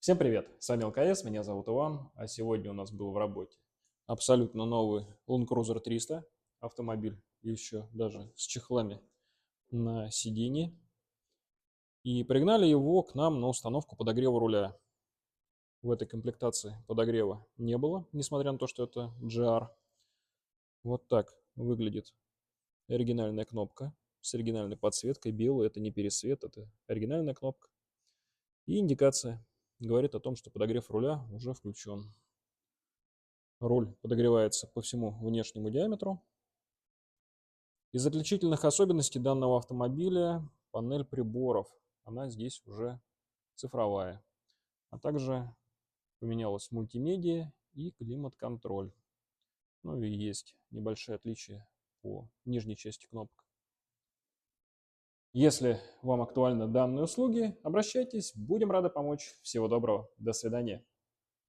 Всем привет! С вами ЛКС, меня зовут Иван, а сегодня у нас был в работе абсолютно новый Land Cruiser 300 автомобиль, еще даже с чехлами на сиденье. И пригнали его к нам на установку подогрева руля. В этой комплектации подогрева не было, несмотря на то, что это GR. Вот так выглядит оригинальная кнопка с оригинальной подсветкой, белая, это не пересвет, это оригинальная кнопка. И индикация говорит о том, что подогрев руля уже включен. Руль подогревается по всему внешнему диаметру. Из отличительных особенностей данного автомобиля панель приборов. Она здесь уже цифровая. А также поменялась мультимедиа и климат-контроль. Ну и есть небольшие отличия по нижней части кнопок. Если вам актуальны данные услуги, обращайтесь, будем рады помочь. Всего доброго, до свидания.